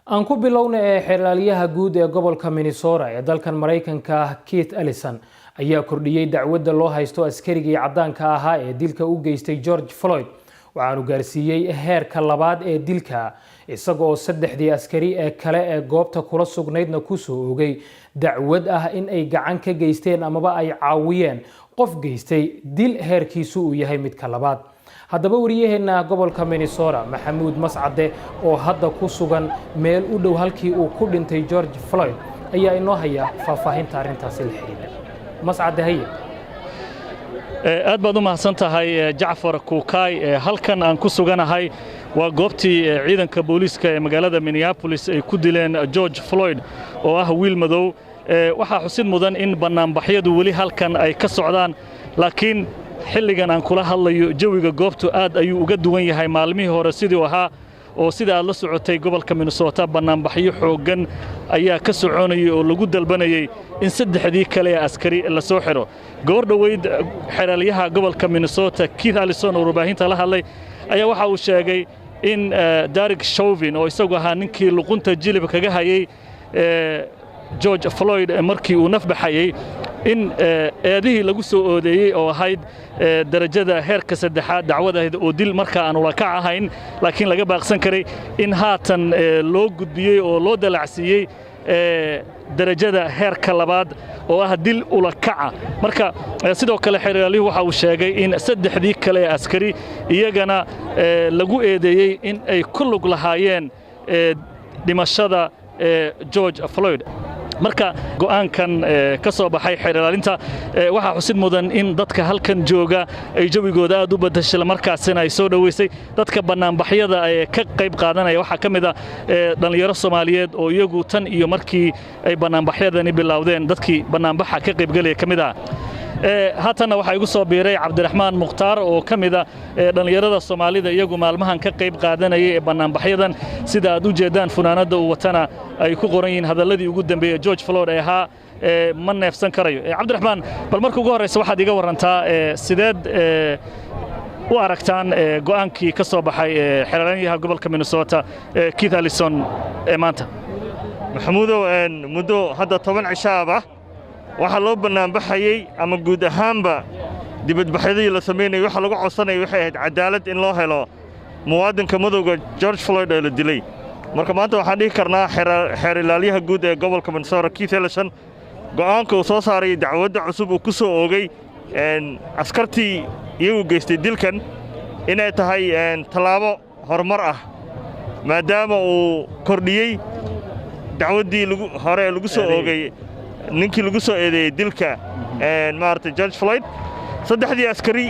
aan ku bilowna xeerlaaliyaha guud ee gobolka Minnesota ee dalkan Mareykanka Keith Ellison ayaa kordhiyay dacwadda loo haysto askarigii cadaanka ahaa ee dilka u geystay George Floyd waxaanu gaarsiiyay heerka labaad ee dilka isagoo saddexdii askari ee kale ee goobta kula sugnaydna ku soo oogay dacwad ah in ay gacan ka geysteen amaba ay caawiyeen qof geystay dil heerkiisu uu yahay mid ka labaad haddaba wariyaheena gobolka Minnesota Maxamuud Mascade oo hadda ku sugan meel u dhow halkii uu ku dhintay George Floyd ayaa inoo haya faahfaahinta arrintaas la xiriirta Mascade haye aad baad u mahadsan tahay Jacfar Kuukay halkan aan ku suganahay waa goobtii ciidanka booliiska ee magaalada Minneapolis ay ku dileen George Floyd oo ah wiil madow waxa xusid mudan in banaanbaxyadu wali halkan ay ka socdaan laakiin xilligan aan kula hadlayo jawiga goobtu aad ayuu uga duwan yahay maalmihii hore sidii ahaa oo sida aad la socotay gobolka Minnesota banaanbaxyo xoogan ayaa ka soconayay oo lagu dalbanayay in saddexdii kale ee askari la soo xiro goor dhaweyd xeerlaaliyaha gobolka Minnesota Keith Ellison oo warbaahinta la hadlay ayaa waxa uu sheegay in Derek Chauvin oo isagu ahaa ninkii luqunta jilib kaga hayay George Floyd markii uu nafbaxayay in eedihii lagu soo oodeeyay oo ahayd darajada heerka saddexaad dacwadaheeda oo dil marka aan ula kac ahayn laakiin laga baaqsan karay in haatan loo gudbiyay oo loo dalacsiiyay darajada heerka labaad oo ah dil ula kaca marka sidoo kale xeerlaaliyuhu waxa uu sheegay in saddexdii kale ee askari iyagana lagu eedeeyay in ay ku lug lahaayeen dhimashada George Floyd marka go'aankan ka soo baxay xeerlaalinta waxa xusid mudan in dadka halkan jooga ay jawigooda aad u badashay markaasina ay soo dhaweysay dadka banaanbaxyada ay ka qayb qaadanaya waxa kamid ah dhalinyaro Soomaaliyeed oo iyagu tan iyo markii ay banaanbaxyadani bilowdeen dadkii banaanbaxa ka qayb galay kamid ah haatana waxa igu soo biiray Cabdiraxmaan Mukhtaar oo kamid ah dhalinyarada Soomaalida iyagu maalmahan ka qayb qaadanayay banaanbaxyadan sida aad u jeedaan funaanada uu watana ay ku qoran yihiin hadaladii ugu dambeeyay George Floyd ee ahaa ma neefsan karayo Cabdiraxmaan bal markii ugu horeysa waxaad iga warantaa sideed u aragtaan go'aankii ka soo baxay xeerlaaliyaha gobolka Minnesota Keith Ellison ee maanta maxamuudow muddo hadda 10 cishaab ah waxa loo banaanbaxayay ama guud ahaanba dibadbaxyadii la sameeyay waxa lagu codsanay waxay ahayd cadaalad in loo helo muwaadinka madowga George Floyd ee la dilay marka maanta waxaan dhihi karnaa xeerlaaliyaha guud ee gobolka Minnesota Keith Ellison go'aanka uu soo saaray dacwadda cusub uu ku soo oogay askartii iyagu geystay dilkan inay tahay talaabo horumar ah maadaama uu kordhiyay dacwaddii hore lagu soo oogay ninkii lagu soo eedeeyay dilka maartay George Floyd saddexdii askari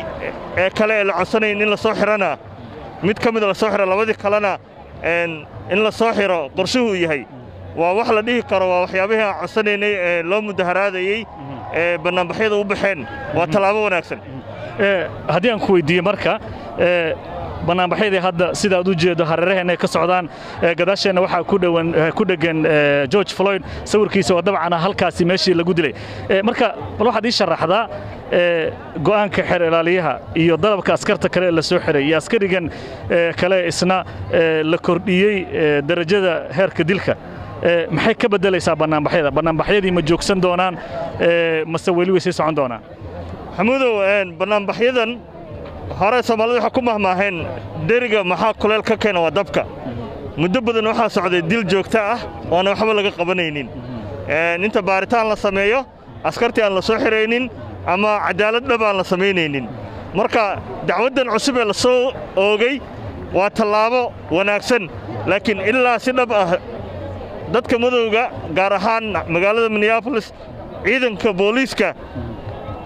ee kale ee la codsanay in la soo xirana mid kamid la soo xiro labadii kalena in la soo xiro qorshuhu yahay waa wax la dhihi karo waa waxyaabaha aan codsanaynay ee loo mudaharaadayay ee banaanbaxyada u baxeen waa talaabo wanaagsan haddii aan ku weydiiyo marka banaanbaxyada hadda sida aad u jeedo hareeraheena ka socdaan gadaasheena waxa ku dhagan George Floyd sawirkiisa oo dabcan halkaasi meeshii lagu dilay marka bal waxaad ii sharaxdaa go'aanka xeerlaaliyaha iyo dalabka askarta kale la soo xiray iyo askarigan kale isna la kordhiyay darajada heerka dilka maxay ka bedelaysaa banaanbaxyadii ma joogsan doonaan mase weli way sii socon doonaan xamuudow banaanbaxyadan hore Soomaalidu waxa ku mahmaaheen deriga maxaa kuleel ka keena waa dabka muddo badan waxa socday dil joogto ah oo aan waxba laga qabanaynin inta baaritaan la sameeyo askartii aan la soo xireynin ama cadaalad dhab aan la sameynaynin marka dacwaddan cusub ee la soo oogay waa talaabo wanaagsan laakiin ilaa si dhab ah dadka madowga gaar ahaan magaalada Minneapolis ciidanka booliiska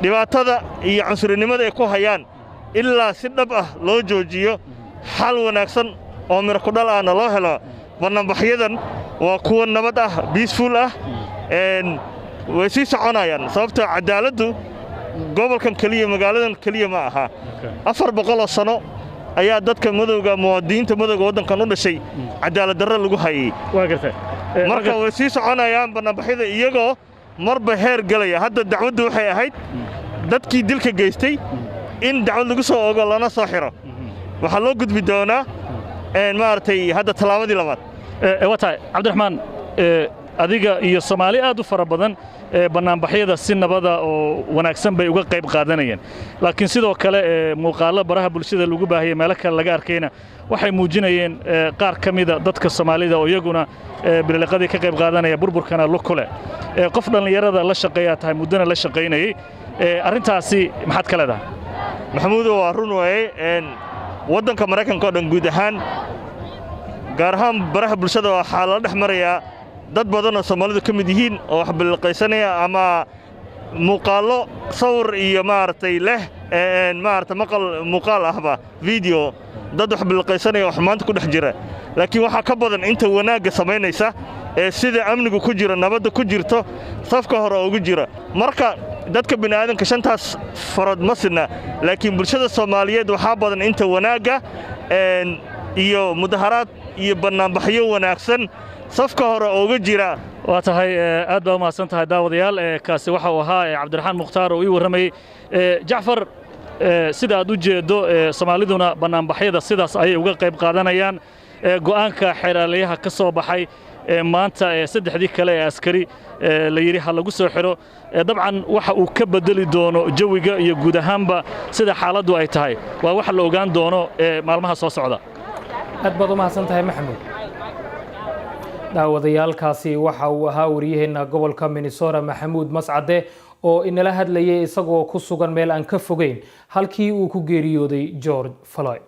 dhibaatada iyo cunsurinimada ay ku hayaan ilaa si dhab ah loo joojiyo xal wanaagsan oo miro ku dhal ah loo helo banaanbaxyadan waa kuwa nabad ah peaceful ah way sii soconayaan sababtoo cadaaladdu gobolkan kaliya magaaladan kaliya ma aha 400 sano ayaa dadka madowga muwaadiniinta madowga waddankan u dhashay cadaalad darro lagu hayay marka way sii soconayaan banaanbaxyada iyagoo marba heer galaya hadda dacwaddu waxay ahayd dadkii dilka geystay in dacwad lagu soo ogo lana soo xiro waxa loo gudbi doonaa maartay hadda talaabadii labaad watahay cabdiraxmaan adiga iyo Soomaali aad u fara badan banaanbaxyada si nabada oo wanaagsan bay uga qayb qaadanayeen laakiin sidoo kale muuqaalo baraha bulshada lagu baahiyay meel kale laga arkayna waxay muujinayeen qaar kamida dadka Soomaalida oo iyaguna bilaqadii ka qayb qaadanaya burburkana lukule qof dhalinyarada la shaqeeya tahay mudana la shaqeynayay arintaasi maxaad ka leedahay maxamuud waa run way wadanka Mareykanka oo dhan guud ahaan gaar ahaan baraha bulshada waxa la dhex maraya dad badan oo Soomaalidu ka mid yihiin oo wax bilaqaysanaya ama muuqaalo sawir iyo maartay leh maartay muuqaal ahba video dad wax bilaqaysanaya wax maanta ku dhex jira laakiin waxa ka badan inta wanaaga sameynaysa sida amnigu ku jira nabadda ku jirto safka hore ugu jira marka dadka bini'aadanka shantaas farad ma sinna laakiin bulshada Soomaaliyeed waxa badan inta wanaaga iyo mudaharaad iyo banaanbaxyo wanaagsan safka hore ugu jira waa tahay aad baa mahadsan tahay daawadayaal kaasi waxa uu ahaa Cabdiraxmaan Mukhtaar oo ii waramay Jacfar sida aad u jeedo Soomaaliduna banaanbaxyada sidaas ay uga qayb qaadanayaan go'aanka xeeraalayaha ka soo baxay maanta saddexdii kale ee askari la yiri ha lagu soo xiro dabcan waxa uu ka bedeli doono jawiga iyo guud ahaanba sida xaaladdu ay tahay waa wax la ogaan doono maalmaha soo socda aad baad u mahadsan tahay Maxamuud daawadayaalkaasi waxa uu ahaa wariyaheena gobolka Minnesota Maxamuud Mascade oo inala hadlayay isagoo ku sugan meel aan ka fogeyn halkii uu ku geeriyooday George Floyd